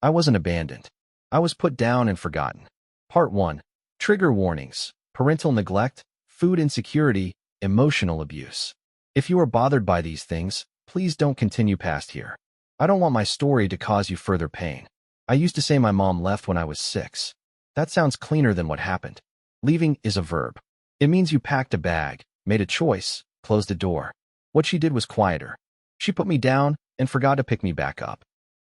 I wasn't abandoned. I was put down and forgotten. Part 1. Trigger warnings: parental neglect, food insecurity, emotional abuse. If you are bothered by these things, please don't continue past here. I don't want my story to cause you further pain. I used to say my mom left when I was 6. That sounds cleaner than what happened. Leaving is a verb. It means you packed a bag, made a choice, closed a door. What she did was quieter. She put me down and forgot to pick me back up.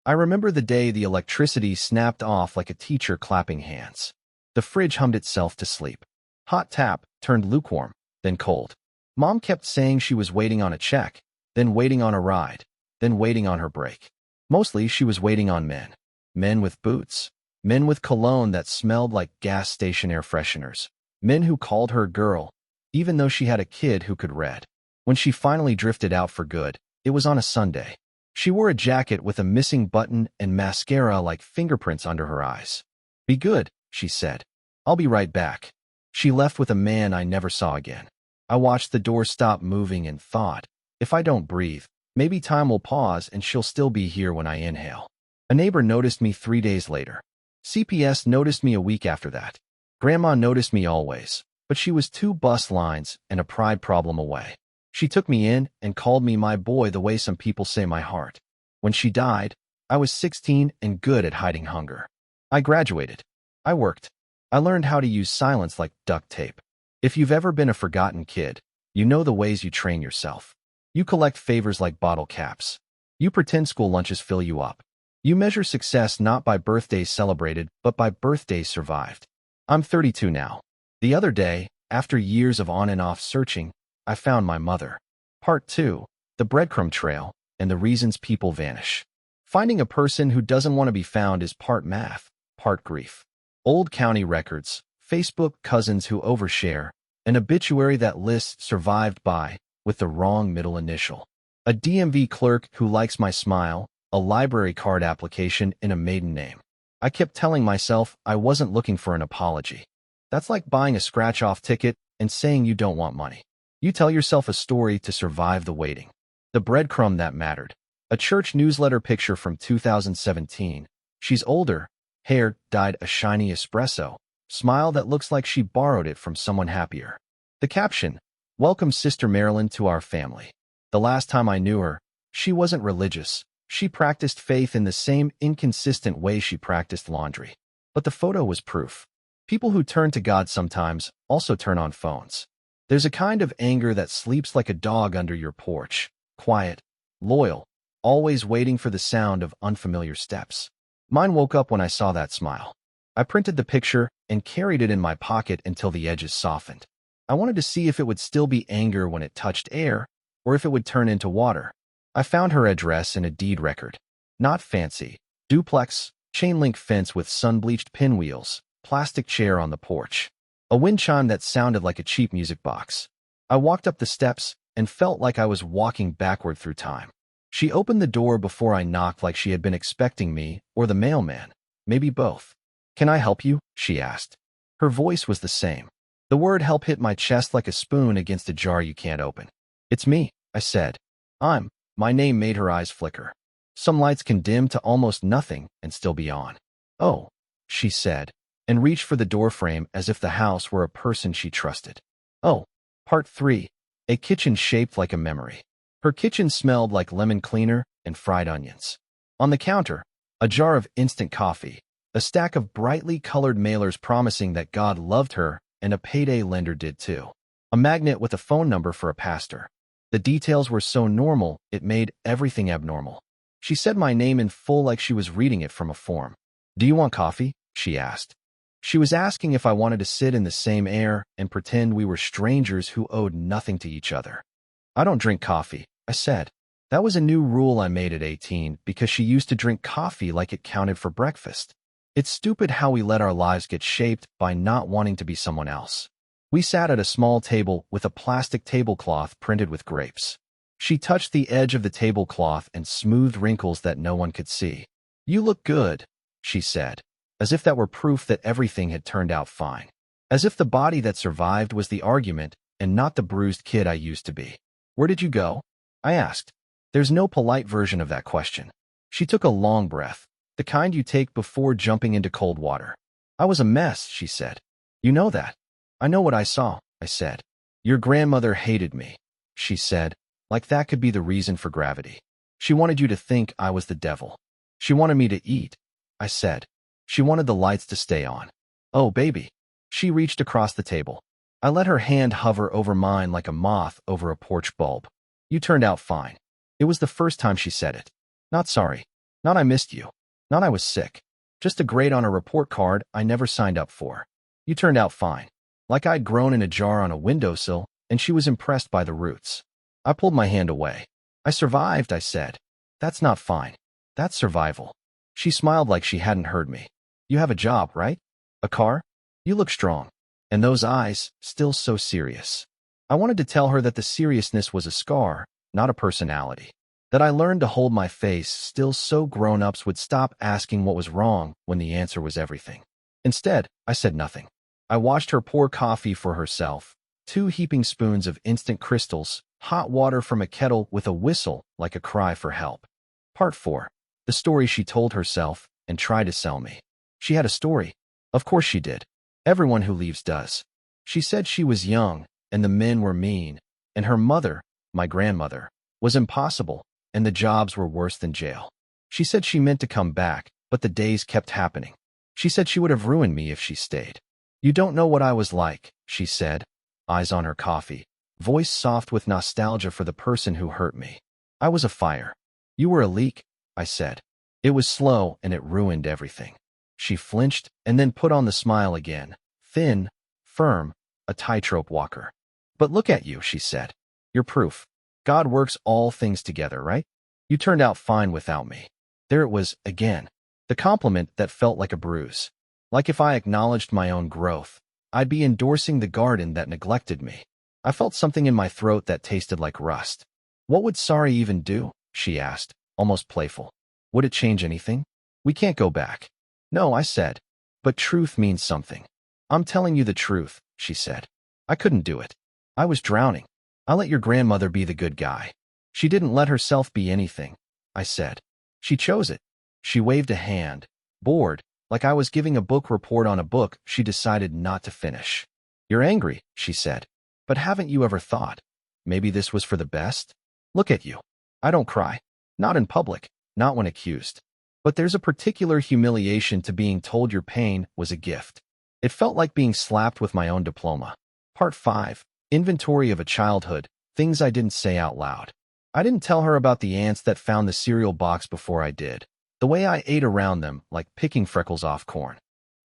I remember the day the electricity snapped off like a teacher clapping hands. The fridge hummed itself to sleep. Hot tap turned lukewarm, then cold. Mom kept saying she was waiting on a check, then waiting on a ride, then waiting on her break. Mostly she was waiting on men. Men with boots. Men with cologne that smelled like gas station air fresheners. Men who called her girl, even though she had a kid who could read. When she finally drifted out for good, it was on a Sunday. She wore a jacket with a missing button and mascara like fingerprints under her eyes. "Be good," she said. "I'll be right back." She left with a man I never saw again. I watched the door stop moving and thought, if I don't breathe, maybe time will pause and she'll still be here when I inhale. A neighbor noticed me 3 days later. CPS noticed me a week after that. Grandma noticed me always, but she was 2 bus lines and a pride problem away. She took me in and called me my boy the way some people say my heart. When she died, I was 16 and good at hiding hunger. I graduated. I worked. I learned how to use silence like duct tape. If you've ever been a forgotten kid, you know the ways you train yourself. You collect favors like bottle caps. You pretend school lunches fill you up. You measure success not by birthdays celebrated, but by birthdays survived. I'm 32 now. The other day, after years of on and off searching, I found my mother. Part 2. The breadcrumb trail and the reasons people vanish. Finding a person who doesn't want to be found is part math, part grief. Old county records, Facebook cousins who overshare, an obituary that lists survived by, with the wrong middle initial. A DMV clerk who likes my smile, a library card application in a maiden name. I kept telling myself I wasn't looking for an apology. That's like buying a scratch-off ticket and saying you don't want money. You tell yourself a story to survive the waiting. The breadcrumb that mattered. A church newsletter picture from 2017. She's older, hair dyed a shiny espresso, smile that looks like she borrowed it from someone happier. The caption: "Welcome Sister Marilyn to our family." The last time I knew her, she wasn't religious. She practiced faith in the same inconsistent way she practiced laundry. But the photo was proof. People who turn to God sometimes also turn on phones. There's a kind of anger that sleeps like a dog under your porch, quiet, loyal, always waiting for the sound of unfamiliar steps. Mine woke up when I saw that smile. I printed the picture and carried it in my pocket until the edges softened. I wanted to see if it would still be anger when it touched air, or if it would turn into water. I found her address in a deed record. Not fancy. Duplex, chain-link fence with sun-bleached pinwheels, plastic chair on the porch. A wind chime that sounded like a cheap music box. I walked up the steps and felt like I was walking backward through time. She opened the door before I knocked like she had been expecting me, or the mailman, maybe both. "Can I help you?" she asked. Her voice was the same. The word help hit my chest like a spoon against a jar you can't open. "It's me," I said. My name made her eyes flicker. Some lights can dim to almost nothing and still be on. "Oh," she said, and reached for the doorframe as if the house were a person she trusted. Oh. Part 3. A kitchen shaped like a memory. Her kitchen smelled like lemon cleaner and fried onions. On the counter, a jar of instant coffee, a stack of brightly colored mailers promising that God loved her and a payday lender did too. A magnet with a phone number for a pastor. The details were so normal, it made everything abnormal. She said my name in full like she was reading it from a form. "Do you want coffee?" she asked. She was asking if I wanted to sit in the same air and pretend we were strangers who owed nothing to each other. "I don't drink coffee," I said. That was a new rule I made at 18 because she used to drink coffee like it counted for breakfast. It's stupid how we let our lives get shaped by not wanting to be someone else. We sat at a small table with a plastic tablecloth printed with grapes. She touched the edge of the tablecloth and smoothed wrinkles that no one could see. "You look good," she said, as if that were proof that everything had turned out fine. As if the body that survived was the argument and not the bruised kid I used to be. "Where did you go?" I asked. There's no polite version of that question. She took a long breath. The kind you take before jumping into cold water. I was a mess, she said. You know that. I know what I saw, I said. Your grandmother hated me, she said, like that could be the reason for gravity. She wanted you to think I was the devil. She wanted me to eat, I said. She wanted the lights to stay on. Oh, baby. She reached across the table. I let her hand hover over mine like a moth over a porch bulb. You turned out fine. It was the first time she said it. Not sorry. Not I missed you. Not I was sick. Just a grade on a report card I never signed up for. You turned out fine. Like I'd grown in a jar on a windowsill, and she was impressed by the roots. I pulled my hand away. I survived, I said. That's not fine. That's survival. She smiled like she hadn't heard me. You have a job, right? A car? You look strong. And those eyes, still so serious. I wanted to tell her that the seriousness was a scar, not a personality. That I learned to hold my face still so grown-ups would stop asking what was wrong when the answer was everything. Instead, I said nothing. I watched her pour coffee for herself, 2 heaping spoons of instant crystals, hot water from a kettle with a whistle like a cry for help. Part 4. The story she told herself and tried to sell me. She had a story. Of course she did. Everyone who leaves does. She said she was young, and the men were mean, and her mother, my grandmother, was impossible, and the jobs were worse than jail. She said she meant to come back, but the days kept happening. She said she would have ruined me if she stayed. You don't know what I was like, she said, eyes on her coffee, voice soft with nostalgia for the person who hurt me. I was a fire. You were a leak, I said. It was slow and it ruined everything. She flinched and then put on the smile again, thin, firm, a tightrope walker. But look at you, she said. You're proof. God works all things together, right? You turned out fine without me. There it was, again. The compliment that felt like a bruise. Like if I acknowledged my own growth, I'd be endorsing the garden that neglected me. I felt something in my throat that tasted like rust. What would sorry even do? She asked, almost playful. Would it change anything? We can't go back. No, I said. But truth means something. I'm telling you the truth, she said. I couldn't do it. I was drowning. I let your grandmother be the good guy. She didn't let herself be anything, I said. She chose it. She waved a hand, bored, like I was giving a book report on a book she decided not to finish. You're angry, she said. But haven't you ever thought, maybe this was for the best? Look at you. I don't cry. Not in public, not when accused. But there's a particular humiliation to being told your pain was a gift. It felt like being slapped with my own diploma. Part 5. Inventory of a childhood, things I didn't say out loud. I didn't tell her about the ants that found the cereal box before I did. The way I ate around them, like picking freckles off corn.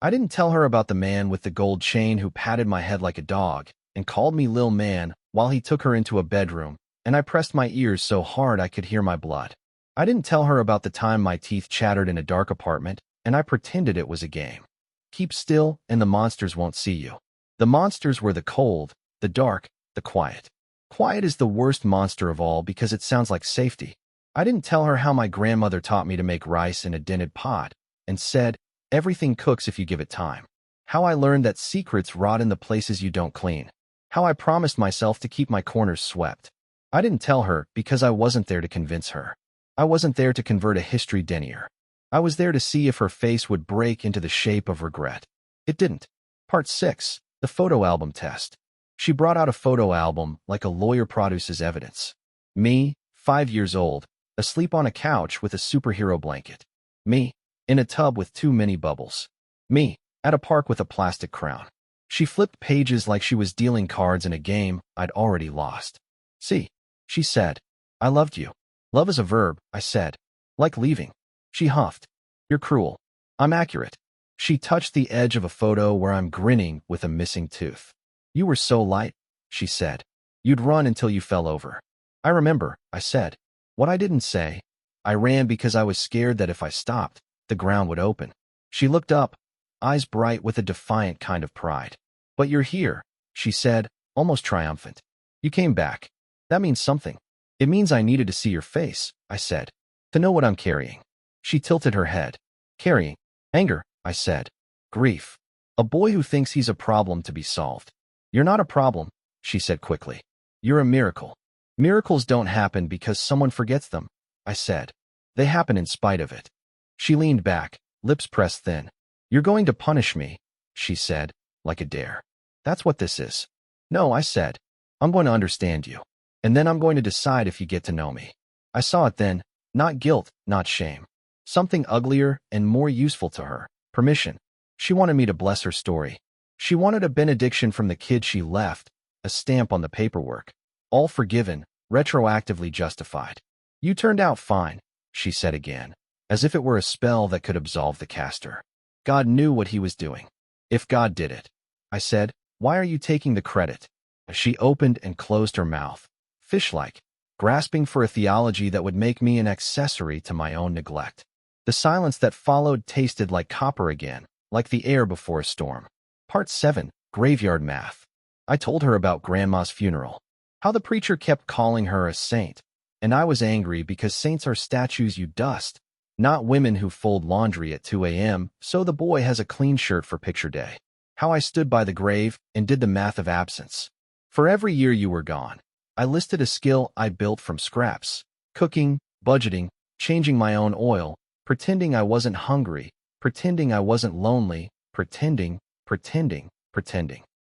I didn't tell her about the man with the gold chain who patted my head like a dog and called me Lil Man while he took her into a bedroom, and I pressed my ears so hard I could hear my blood. I didn't tell her about the time my teeth chattered in a dark apartment, and I pretended it was a game. Keep still, and the monsters won't see you. The monsters were the cold, the dark, the quiet. Quiet is the worst monster of all because it sounds like safety. I didn't tell her how my grandmother taught me to make rice in a dented pot, and said, everything cooks if you give it time. How I learned that secrets rot in the places you don't clean. How I promised myself to keep my corners swept. I didn't tell her because I wasn't there to convince her. I wasn't there to convert a history denier. I was there to see if her face would break into the shape of regret. It didn't. Part 6. The photo album test. She brought out a photo album like a lawyer produces evidence. Me, 5 years old, asleep on a couch with a superhero blanket. Me, in a tub with too many bubbles. Me, at a park with a plastic crown. She flipped pages like she was dealing cards in a game I'd already lost. See, she said, I loved you. Love is a verb, I said. Like leaving. She huffed. You're cruel. I'm accurate. She touched the edge of a photo where I'm grinning with a missing tooth. You were so light, she said. You'd run until you fell over. I remember, I said. What I didn't say. I ran because I was scared that if I stopped, the ground would open. She looked up, eyes bright with a defiant kind of pride. But you're here, she said, almost triumphant. You came back. That means something. It means I needed to see your face, I said. To know what I'm carrying. She tilted her head. Carrying. Anger, I said. Grief. A boy who thinks he's a problem to be solved. You're not a problem, she said quickly. You're a miracle. Miracles don't happen because someone forgets them, I said. They happen in spite of it. She leaned back, lips pressed thin. "You're going to punish me," she said, like a dare. "That's what this is." "No," I said. "I'm going to understand you. And then I'm going to decide if you get to know me." I saw it then, not guilt, not shame. Something uglier and more useful to her. Permission. She wanted me to bless her story. She wanted a benediction from the kid she left, a stamp on the paperwork. All forgiven, retroactively justified. "You turned out fine," she said again, as if it were a spell that could absolve the caster. God knew what he was doing. "If God did it," I said, "why are you taking the credit?" She opened and closed her mouth, fish-like, grasping for a theology that would make me an accessory to my own neglect. The silence that followed tasted like copper again, like the air before a storm. Part 7, Graveyard Math. I told her about Grandma's funeral, how the preacher kept calling her a saint, and I was angry because saints are statues you dust, not women who fold laundry at 2 a.m., so the boy has a clean shirt for picture day. How I stood by the grave and did the math of absence. For every year you were gone, I listed a skill I built from scraps: cooking, budgeting, changing my own oil, pretending I wasn't hungry, pretending I wasn't lonely, pretending.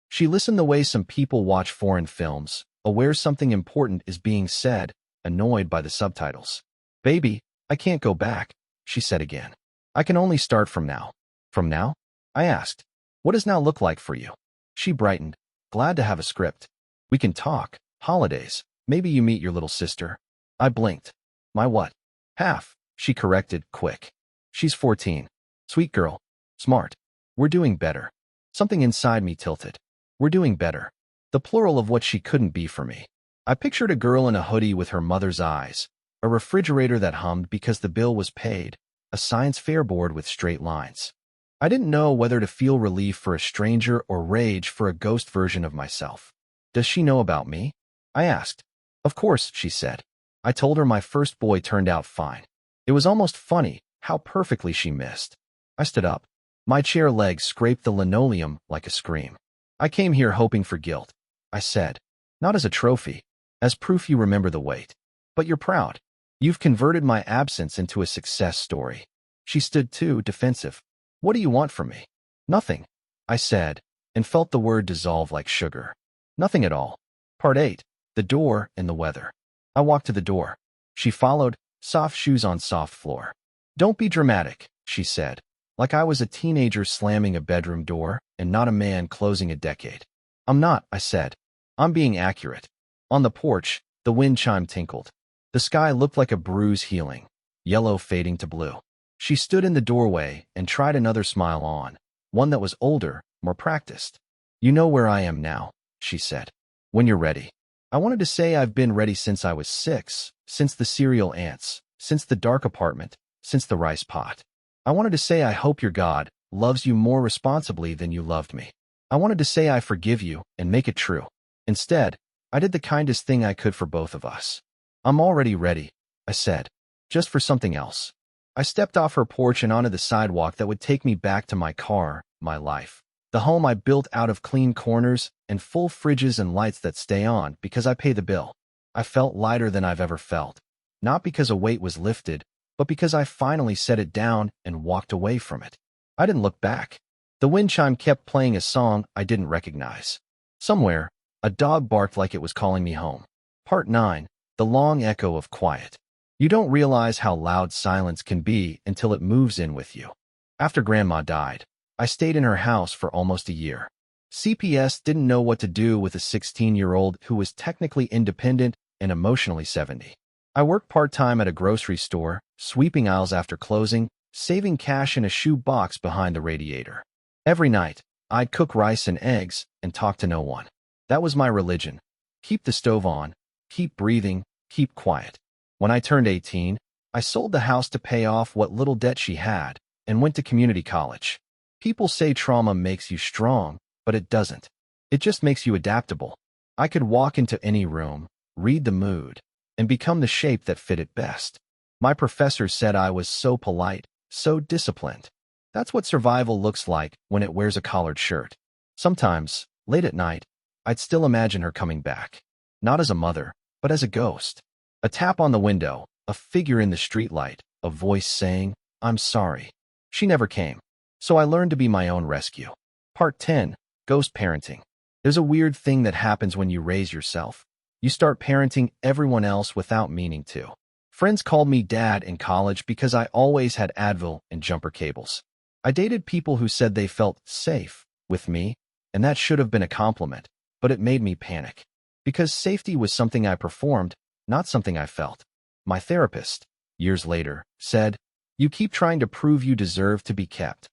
She listened the way some people watch foreign films, aware something important is being said, annoyed by the subtitles. "Baby, I can't go back," she said again. "I can only start from now." "From now?" I asked. "What does now look like for you?" She brightened, glad to have a script. "We can talk. Holidays. Maybe you meet your little sister." I blinked. "My what?" "Half," she corrected, quick. "She's 14. Sweet girl. Smart. We're doing better." Something inside me tilted. We're doing better. The plural of what she couldn't be for me. I pictured a girl in a hoodie with her mother's eyes, a refrigerator that hummed because the bill was paid, a science fair board with straight lines. I didn't know whether to feel relief for a stranger or rage for a ghost version of myself. "Does she know about me?" I asked. "Of course," she said. I told her my first boy turned out fine. It was almost funny how perfectly she missed. I stood up. My chair legs scraped the linoleum like a scream. "I came here hoping for guilt," I said. "Not as a trophy, as proof you remember the wait. But you're proud. You've converted my absence into a success story." She stood too, defensive. "What do you want from me?" "Nothing," I said, and felt the word dissolve like sugar. "Nothing at all." Part 8, the door and the weather. I walked to the door. She followed, soft shoes on soft floor. "Don't be dramatic," she said, like I was a teenager slamming a bedroom door and not a man closing a decade. "I'm not," I said. "I'm being accurate." On the porch, the wind chime tinkled. The sky looked like a bruise healing, yellow fading to blue. She stood in the doorway and tried another smile on, one that was older, more practiced. "You know where I am now," she said. "When you're ready." I wanted to say I've been ready since I was 6, since the cereal ants, since the dark apartment, since the rice pot. I wanted to say I hope your God loves you more responsibly than you loved me. I wanted to say I forgive you and make it true. Instead, I did the kindest thing I could for both of us. "I'm already ready," I said, "just for something else." I stepped off her porch and onto the sidewalk that would take me back to my car, my life. The home I built out of clean corners and full fridges and lights that stay on because I pay the bill. I felt lighter than I've ever felt. Not because a weight was lifted, but because I finally set it down and walked away from it. I didn't look back. The wind chime kept playing a song I didn't recognize. Somewhere, a dog barked like it was calling me home. Part 9, the long echo of quiet. You don't realize how loud silence can be until it moves in with you. After Grandma died, I stayed in her house for almost a year. CPS didn't know what to do with a 16-year-old who was technically independent and emotionally 70. I worked part-time at a grocery store, sweeping aisles after closing, saving cash in a shoe box behind the radiator. Every night, I'd cook rice and eggs and talk to no one. That was my religion. Keep the stove on, keep breathing, keep quiet. When I turned 18, I sold the house to pay off what little debt she had and went to community college. People say trauma makes you strong, but it doesn't. It just makes you adaptable. I could walk into any room, read the mood, and become the shape that fit it best. My professor said I was so polite, so disciplined. That's what survival looks like when it wears a collared shirt. Sometimes, late at night, I'd still imagine her coming back. Not as a mother, but as a ghost. A tap on the window, a figure in the streetlight, a voice saying, I'm sorry. She never came. So I learned to be my own rescue. Part 10. Ghost Parenting. There's a weird thing that happens when you raise yourself. You start parenting everyone else without meaning to. Friends called me dad in college because I always had Advil and jumper cables. I dated people who said they felt safe with me, and that should have been a compliment, but it made me panic. Because safety was something I performed, not something I felt. My therapist, years later, said, "You keep trying to prove you deserve to be kept."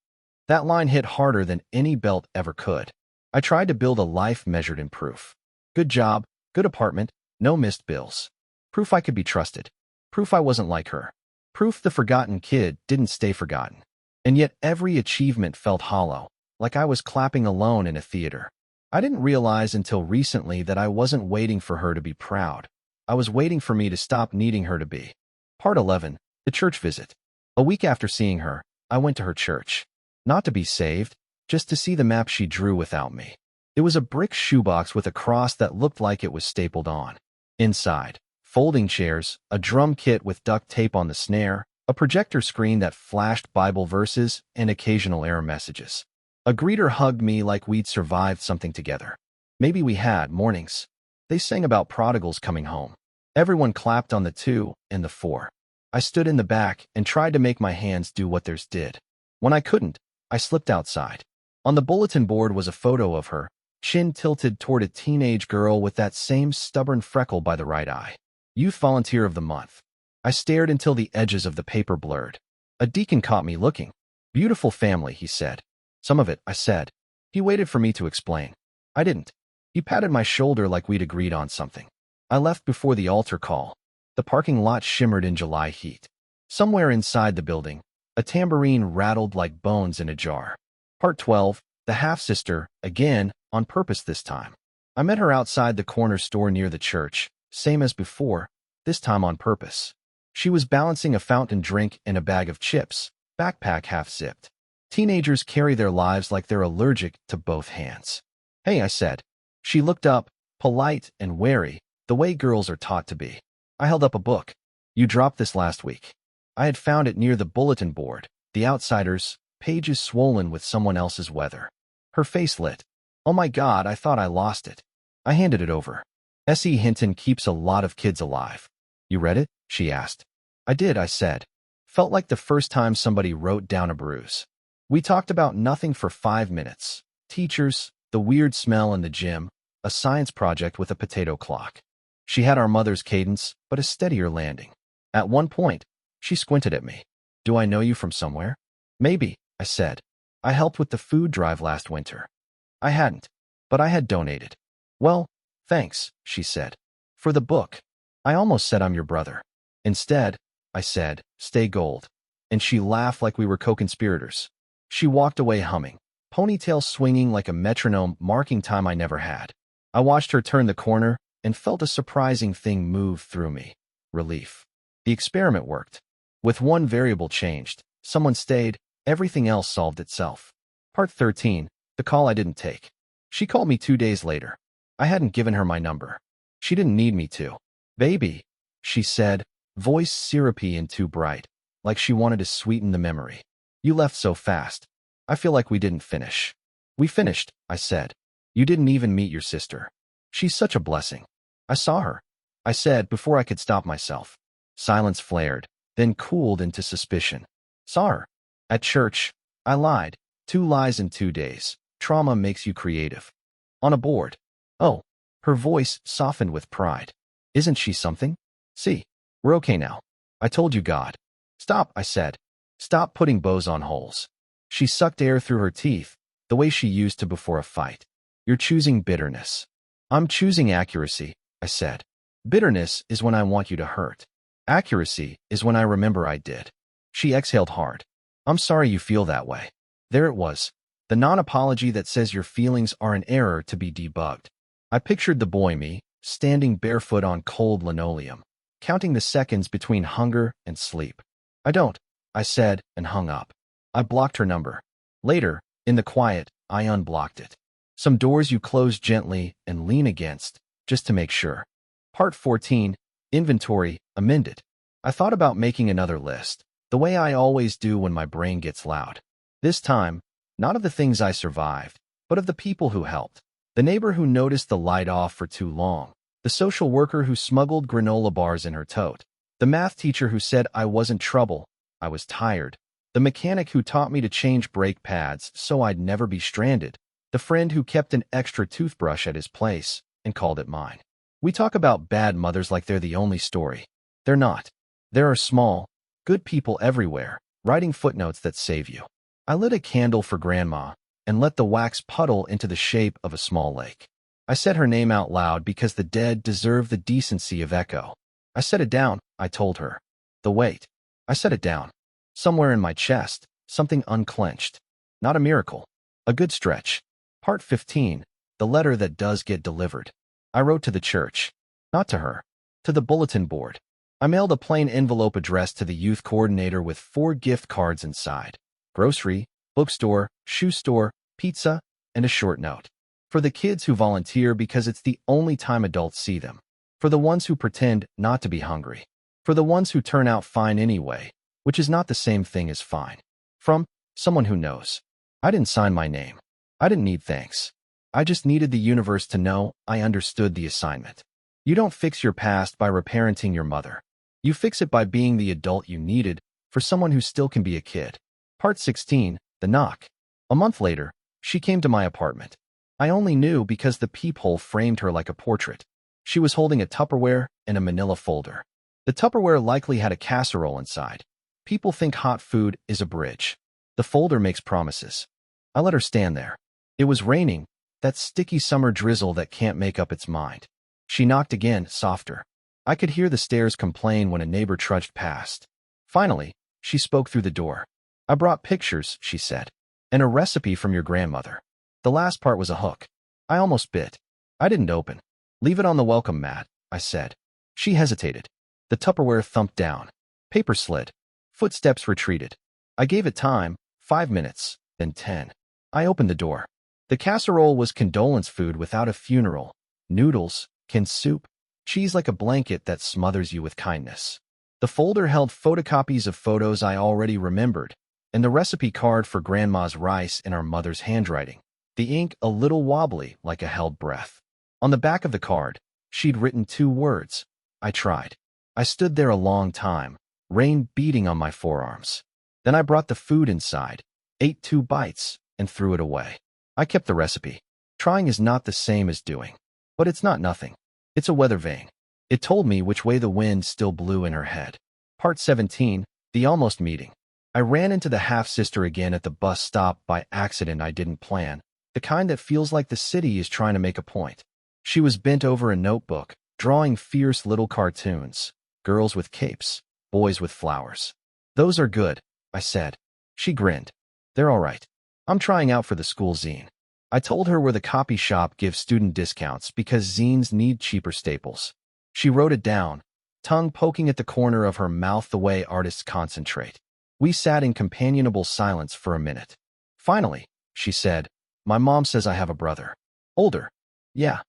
That line hit harder than any belt ever could. I tried to build a life measured in proof. Good job, good apartment, no missed bills. Proof I could be trusted. Proof I wasn't like her. Proof the forgotten kid didn't stay forgotten. And yet every achievement felt hollow, like I was clapping alone in a theater. I didn't realize until recently that I wasn't waiting for her to be proud. I was waiting for me to stop needing her to be. Part 11. The church visit. A week after seeing her, I went to her church. Not to be saved, just to see the map she drew without me. It was a brick shoebox with a cross that looked like it was stapled on. Inside, folding chairs, a drum kit with duct tape on the snare, a projector screen that flashed Bible verses and occasional error messages. A greeter hugged me like we'd survived something together. Maybe we had mornings. They sang about prodigals coming home. Everyone clapped on the 2 and the 4. I stood in the back and tried to make my hands do what theirs did. When I couldn't, I slipped outside. On the bulletin board was a photo of her, chin tilted toward a teenage girl with that same stubborn freckle by the right eye. Youth Volunteer of the Month. I stared until the edges of the paper blurred. A deacon caught me looking. "Beautiful family," he said. "Some of it," I said. He waited for me to explain. I didn't. He patted my shoulder like we'd agreed on something. I left before the altar call. The parking lot shimmered in July heat. Somewhere inside the building, a tambourine rattled like bones in a jar. Part 12. The half-sister, again, on purpose this time. I met her outside the corner store near the church, same as before, this time on purpose. She was balancing a fountain drink and a bag of chips, backpack half-zipped. Teenagers carry their lives like they're allergic to both hands. "Hey," I said. She looked up, polite and wary, the way girls are taught to be. I held up a book. "You dropped this last week." I had found it near the bulletin board, The Outsiders, pages swollen with someone else's weather. Her face lit. "Oh my God, I thought I lost it." I handed it over. S.E. Hinton keeps a lot of kids alive. "You read it?" she asked. "I did," I said. Felt like the first time somebody wrote down a bruise. We talked about nothing for 5 minutes. Teachers, the weird smell in the gym, a science project with a potato clock. She had our mother's cadence, but a steadier landing. At one point, she squinted at me. "Do I know you from somewhere?" "Maybe," I said. "I helped with the food drive last winter." I hadn't, but I had donated. "Well, thanks," she said. "For the book." I almost said I'm your brother. Instead, I said, "Stay gold." And she laughed like we were co-conspirators. She walked away humming, ponytail swinging like a metronome, marking time I never had. I watched her turn the corner and felt a surprising thing move through me. Relief. The experiment worked. With one variable changed, someone stayed, everything else solved itself. Part 13. The call I didn't take. She called me 2 days later. I hadn't given her my number. She didn't need me to. "Baby," she said, voice syrupy and too bright, like she wanted to sweeten the memory. "You left so fast. I feel like we didn't finish." "We finished," I said. "You didn't even meet your sister. She's such a blessing." "I saw her," I said before I could stop myself. Silence flared, then cooled into suspicion. "Saw her. At church." I lied. 2 lies in 2 days. Trauma makes you creative. "On a board." "Oh." Her voice softened with pride. "Isn't she something?" "See, we're okay now. I told you God." "Stop," I said. "Stop putting bows on holes." She sucked air through her teeth, the way she used to before a fight. "You're choosing bitterness." "I'm choosing accuracy," I said. "Bitterness is when I want you to hurt. Accuracy is when I remember I did." She exhaled hard. "I'm sorry you feel that way." There it was, the non-apology that says your feelings are an error to be debugged. I pictured the boy me, standing barefoot on cold linoleum, counting the seconds between hunger and sleep. "I don't," I said, and hung up. I blocked her number. Later, in the quiet, I unblocked it. Some doors you close gently and lean against, just to make sure. Part 14. Inventory, amended. I thought about making another list. the way I always do when my brain gets loud. This time, not of the things I survived, but of the people who helped. The neighbor who noticed the light off for too long. The social worker who smuggled granola bars in her tote. The math teacher who said I wasn't trouble, I was tired. The mechanic who taught me to change brake pads so I'd never be stranded. The friend who kept an extra toothbrush at his place and called it mine. We talk about bad mothers like they're the only story. They're not. There are small, good people everywhere, writing footnotes that save you. I lit a candle for Grandma and let the wax puddle into the shape of a small lake. I said her name out loud because the dead deserve the decency of echo. I set it down, I told her. The weight. I set it down. Somewhere in my chest, something unclenched. Not a miracle. A good stretch. Part 15, the letter that does get delivered. I wrote to the church. Not to her. To the bulletin board. I mailed a plain envelope addressed to the youth coordinator with 4 gift cards inside. Grocery, bookstore, shoe store, pizza, and a short note. For the kids who volunteer because it's the only time adults see them. For the ones who pretend not to be hungry. For the ones who turn out fine anyway, which is not the same thing as fine. From someone who knows. I didn't sign my name. I didn't need thanks. I just needed the universe to know I understood the assignment. You don't fix your past by reparenting your mother. You fix it by being the adult you needed for someone who still can be a kid. Part 16, the knock. A month later, she came to my apartment. I only knew because the peephole framed her like a portrait. She was holding a Tupperware and a manila folder. The Tupperware likely had a casserole inside. People think hot food is a bridge. The folder makes promises. I let her stand there. It was raining, that sticky summer drizzle that can't make up its mind. She knocked again, softer. I could hear the stairs complain when a neighbor trudged past. Finally, she spoke through the door. I brought pictures, she said, and a recipe from your grandmother. The last part was a hook. I almost bit. I didn't open. Leave it on the welcome mat, I said. She hesitated. The Tupperware thumped down. Paper slid. Footsteps retreated. I gave it time, 5 minutes, then 10. I opened the door. The casserole was condolence food without a funeral. Noodles, canned soup, cheese like a blanket that smothers you with kindness. The folder held photocopies of photos I already remembered, and the recipe card for Grandma's rice in our mother's handwriting. The ink a little wobbly like a held breath. On the back of the card, she'd written 2 words. I tried. I stood there a long time, rain beating on my forearms. Then I brought the food inside, ate 2 bites, and threw it away. I kept the recipe. Trying is not the same as doing. But it's not nothing. It's a weather vane. It told me which way the wind still blew in her head. Part 17, the almost meeting. I ran into the half-sister again at the bus stop by accident I didn't plan, the kind that feels like the city is trying to make a point. She was bent over a notebook, drawing fierce little cartoons. Girls with capes, boys with flowers. Those are good, I said. She grinned. They're all right. I'm trying out for the school zine. I told her where the copy shop gives student discounts because zines need cheaper staples. She wrote it down, tongue poking at the corner of her mouth the way artists concentrate. We sat in companionable silence for a minute. Finally, she said, my mom says I have a brother. Older. Yeah.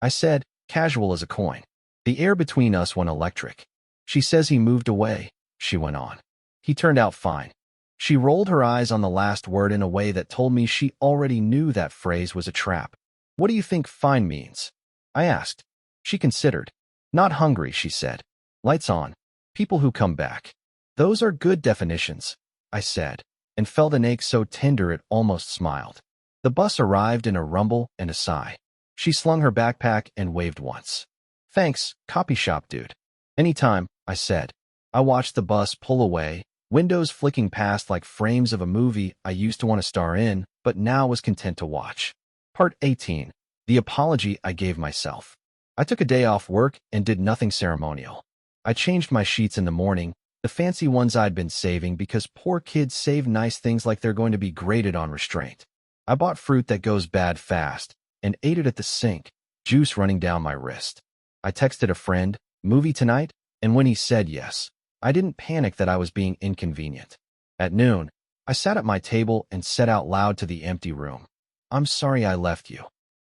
I said, casual as a coin. The air between us went electric. She says he moved away, she went on. He turned out fine. She rolled her eyes on the last word in a way that told me she already knew that phrase was a trap. What do you think fine means? I asked. She considered. Not hungry, she said. Lights on. People who come back. Those are good definitions, I said, and felt an ache so tender it almost smiled. The bus arrived in a rumble and a sigh. She slung her backpack and waved once. Thanks, copy shop dude. Anytime, I said. I watched the bus pull away, windows flicking past like frames of a movie I used to want to star in, but now was content to watch. Part 18. The apology I gave myself. I took a day off work and did nothing ceremonial. I changed my sheets in the morning, the fancy ones I'd been saving because poor kids save nice things like they're going to be graded on restraint. I bought fruit that goes bad fast and ate it at the sink, juice running down my wrist. I texted a friend, movie tonight, and when he said yes, I didn't panic that I was being inconvenient. At noon, I sat at my table and said out loud to the empty room, I'm sorry I left you.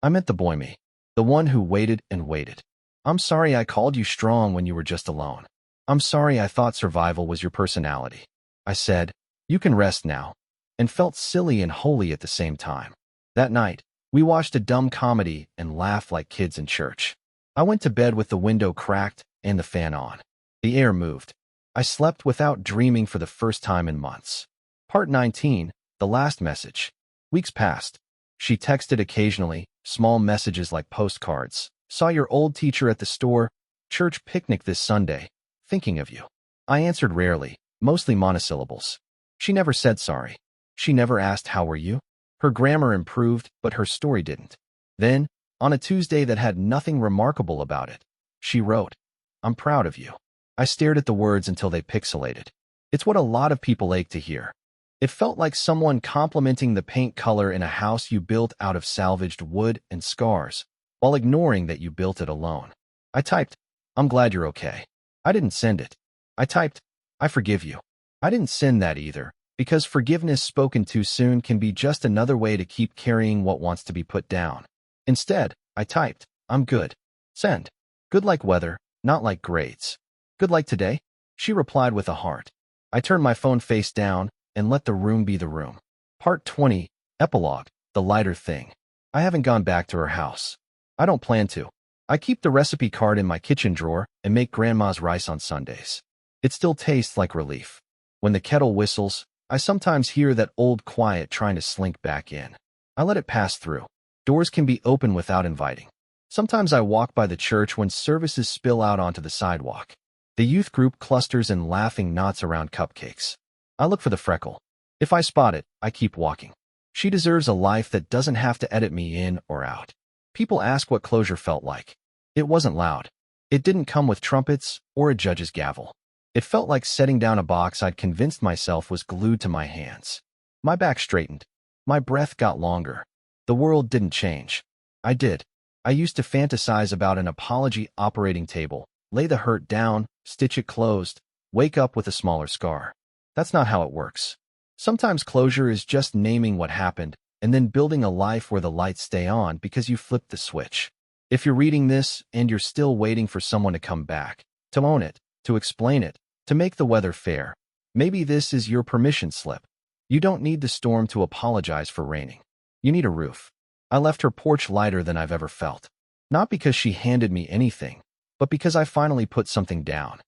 I meant the boy me, the one who waited and waited. I'm sorry I called you strong when you were just alone. I'm sorry I thought survival was your personality. I said, "You can rest now," and felt silly and holy at the same time. That night, we watched a dumb comedy and laughed like kids in church. I went to bed with the window cracked and the fan on. The air moved. I slept without dreaming for the first time in months. Part 19, the last message. Weeks passed. She texted occasionally, small messages like postcards. "Saw your old teacher at the store. Church picnic this Sunday. Thinking of you." I answered rarely, mostly monosyllables. She never said sorry. She never asked how were you. Her grammar improved, but her story didn't. Then, on a Tuesday that had nothing remarkable about it, she wrote, "I'm proud of you." I stared at the words until they pixelated. It's what a lot of people ache to hear. It felt like someone complimenting the paint color in a house you built out of salvaged wood and scars, while ignoring that you built it alone. I typed, "I'm glad you're okay." I didn't send it. I typed, "I forgive you." I didn't send that either, because forgiveness spoken too soon can be just another way to keep carrying what wants to be put down. Instead, I typed, "I'm good. Send." Good like weather, not like grades. Good like today? She replied with a heart. I turned my phone face down and let the room be the room. Part 20, Epilogue, the lighter thing. I haven't gone back to her house. I don't plan to. I keep the recipe card in my kitchen drawer and make grandma's rice on Sundays. It still tastes like relief. When the kettle whistles, I sometimes hear that old quiet trying to slink back in. I let it pass through. Doors can be open without inviting. Sometimes I walk by the church when services spill out onto the sidewalk. The youth group clusters in laughing knots around cupcakes. I look for the freckle. If I spot it, I keep walking. She deserves a life that doesn't have to edit me in or out. People ask what closure felt like. It wasn't loud. It didn't come with trumpets or a judge's gavel. It felt like setting down a box I'd convinced myself was glued to my hands. My back straightened. My breath got longer. The world didn't change. I did. I used to fantasize about an apology operating table, lay the hurt down, stitch it closed, wake up with a smaller scar. That's not how it works. Sometimes closure is just naming what happened and then building a life where the lights stay on because you flipped the switch. If you're reading this and you're still waiting for someone to come back, to own it, to explain it, to make the weather fair, maybe this is your permission slip. You don't need the storm to apologize for raining. You need a roof. I left her porch lighter than I've ever felt. Not because she handed me anything, but because I finally put something down.